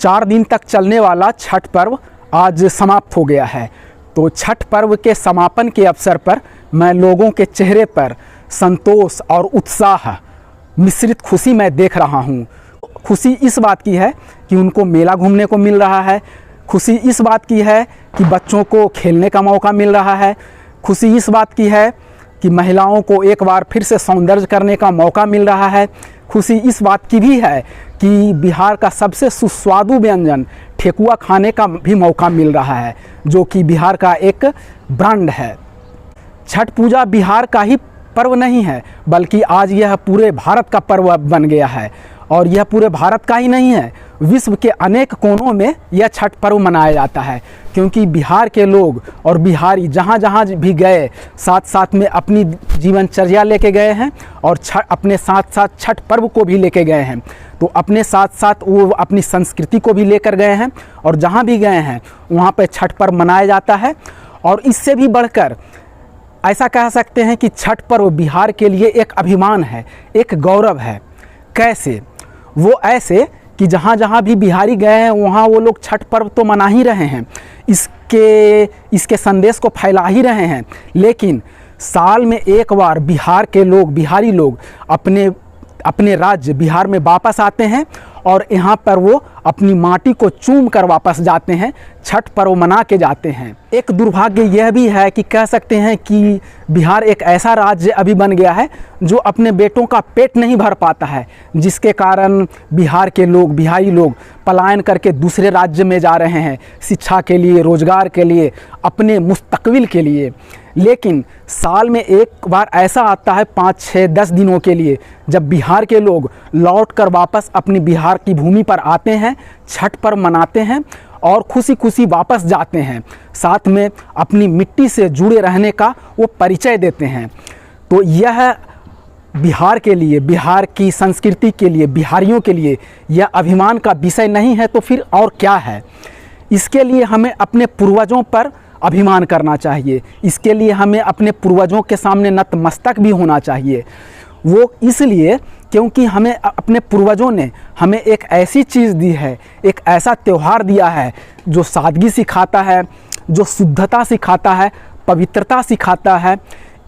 4 दिन तक चलने वाला छठ पर्व आज समाप्त हो गया है। तो छठ पर्व के समापन के अवसर पर मैं लोगों के चेहरे पर संतोष और उत्साह मिश्रित खुशी मैं देख रहा हूँ। खुशी इस बात की है कि उनको मेला घूमने को मिल रहा है, खुशी इस बात की है कि बच्चों को खेलने का मौका मिल रहा है, खुशी इस बात की है कि महिलाओं को एक बार फिर से सौंदर्य करने का मौका मिल रहा है, खुशी इस बात की भी है कि बिहार का सबसे सुस्वादु व्यंजन ठेकुआ खाने का भी मौका मिल रहा है, जो कि बिहार का एक ब्रांड है। छठ पूजा बिहार का ही पर्व नहीं है, बल्कि आज यह पूरे भारत का पर्व बन गया है। और यह पूरे भारत का ही नहीं है, विश्व के अनेक कोनों में यह छठ पर्व मनाया जाता है, क्योंकि बिहार के लोग और बिहारी जहाँ जहाँ भी गए साथ साथ में अपनी जीवनचर्या लेके गए हैं और अपने साथ साथ छठ पर्व को भी लेके गए हैं। तो अपने साथ साथ वो अपनी संस्कृति को भी लेकर गए हैं और जहाँ भी गए हैं वहाँ पे छठ पर्व मनाया जाता है। और इससे भी बढ़कर ऐसा कह सकते हैं कि छठ पर्व बिहार के लिए एक अभिमान है, एक गौरव है। कैसे? वो ऐसे कि जहाँ जहाँ भी बिहारी गए हैं वहाँ वो लोग छठ पर्व तो मना ही रहे हैं, इसके संदेश को फैला ही रहे हैं, लेकिन साल में एक बार बिहार के लोग, बिहारी लोग अपने राज्य बिहार में वापस आते हैं और यहाँ पर वो अपनी माटी को चूम कर वापस जाते हैं, छठ पर्व मना के जाते हैं। एक दुर्भाग्य यह भी है कि कह सकते हैं कि बिहार एक ऐसा राज्य अभी बन गया है जो अपने बेटों का पेट नहीं भर पाता है, जिसके कारण बिहार के लोग, बिहारी लोग पलायन करके दूसरे राज्य में जा रहे हैं शिक्षा के लिए, रोजगार के लिए, अपने मुस्तकबिल के लिए। लेकिन साल में एक बार ऐसा आता है 5, 6, 10 दिनों के लिए, जब बिहार के लोग लौट कर वापस अपनी बिहार की भूमि पर आते हैं, छठ पर्व मनाते हैं और खुशी खुशी वापस जाते हैं, साथ में अपनी मिट्टी से जुड़े रहने का वो परिचय देते हैं। तो यह बिहार के लिए, बिहार की संस्कृति के लिए, बिहारियों के लिए यह अभिमान का विषय नहीं है तो फिर और क्या है। इसके लिए हमें अपने पूर्वजों पर अभिमान करना चाहिए, इसके लिए हमें अपने पूर्वजों के सामने नतमस्तक भी होना चाहिए। वो इसलिए क्योंकि हमें अपने पूर्वजों ने हमें एक ऐसी चीज़ दी है, एक ऐसा त्यौहार दिया है जो सादगी सिखाता है, जो शुद्धता सिखाता है, पवित्रता सिखाता है।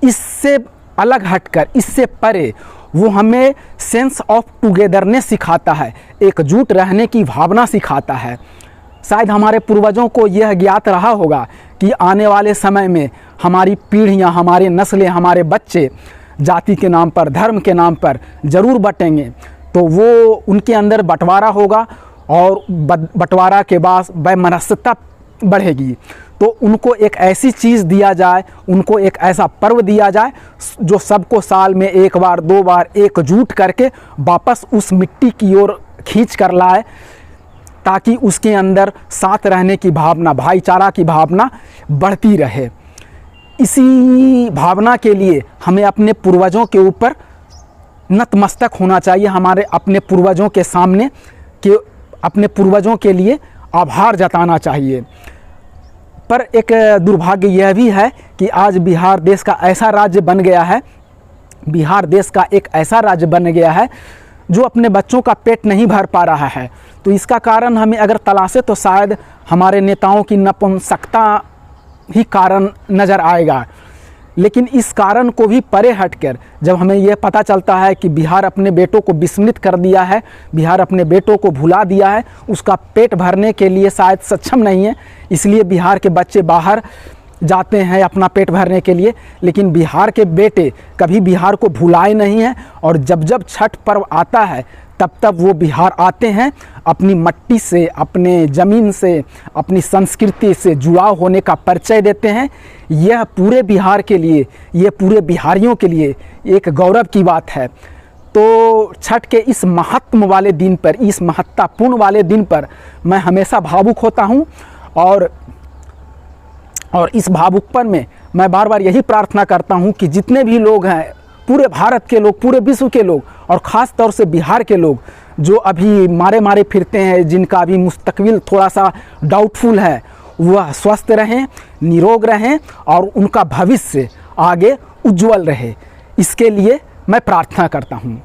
इससे अलग हटकर, इससे परे वो हमें सेंस ऑफ टुगेदरनेस सिखाता है, एकजुट रहने की भावना सिखाता है। शायद हमारे पूर्वजों को यह ज्ञात रहा होगा कि आने वाले समय में हमारी पीढ़ियां, हमारे नस्लें, हमारे बच्चे जाति के नाम पर, धर्म के नाम पर ज़रूर बटेंगे, तो वो उनके अंदर बंटवारा होगा और बंटवारा के बाद वैमनस्यता बढ़ेगी। तो उनको एक ऐसी चीज़ दिया जाए, उनको एक ऐसा पर्व दिया जाए जो सबको साल में एक बार, 2 बार एकजुट करके वापस उस मिट्टी की ओर खींच कर लाए, ताकि उसके अंदर साथ रहने की भावना, भाईचारा की भावना बढ़ती रहे। इसी भावना के लिए हमें अपने पूर्वजों के ऊपर नतमस्तक होना चाहिए, हमारे अपने पूर्वजों के सामने कि अपने पूर्वजों के लिए आभार जताना चाहिए। पर एक दुर्भाग्य यह भी है कि आज बिहार देश का ऐसा राज्य बन गया है, बिहार देश का एक ऐसा राज्य बन गया है जो अपने बच्चों का पेट नहीं भर पा रहा है। तो इसका कारण हमें अगर तलाशे तो शायद हमारे नेताओं की नपुंसकता ही कारण नज़र आएगा। लेकिन इस कारण को भी परे हटकर जब हमें यह पता चलता है कि बिहार अपने बेटों को विस्मृत कर दिया है, बिहार अपने बेटों को भुला दिया है, उसका पेट भरने के लिए शायद सक्षम नहीं है, इसलिए बिहार के बच्चे बाहर जाते हैं अपना पेट भरने के लिए। लेकिन बिहार के बेटे कभी बिहार को भुलाए नहीं हैं और जब जब छठ पर्व आता है तब तब वो बिहार आते हैं, अपनी मट्टी से, अपने ज़मीन से, अपनी संस्कृति से जुड़ाव होने का परिचय देते हैं। यह पूरे बिहार के लिए, ये पूरे बिहारियों के लिए एक गौरव की बात है। तो छठ के इस महत्व वाले दिन पर, इस महत्वपूर्ण वाले दिन पर मैं हमेशा भावुक होता हूँ और इस भावुकपन में मैं बार बार यही प्रार्थना करता हूँ कि जितने भी लोग हैं, पूरे भारत के लोग, पूरे विश्व के लोग और ख़ास तौर से बिहार के लोग जो अभी मारे फिरते हैं, जिनका अभी मुस्तकबिल थोड़ा सा डाउटफुल है, वह स्वस्थ रहें, निरोग रहें और उनका भविष्य आगे उज्जवल रहे, इसके लिए मैं प्रार्थना करता हूँ।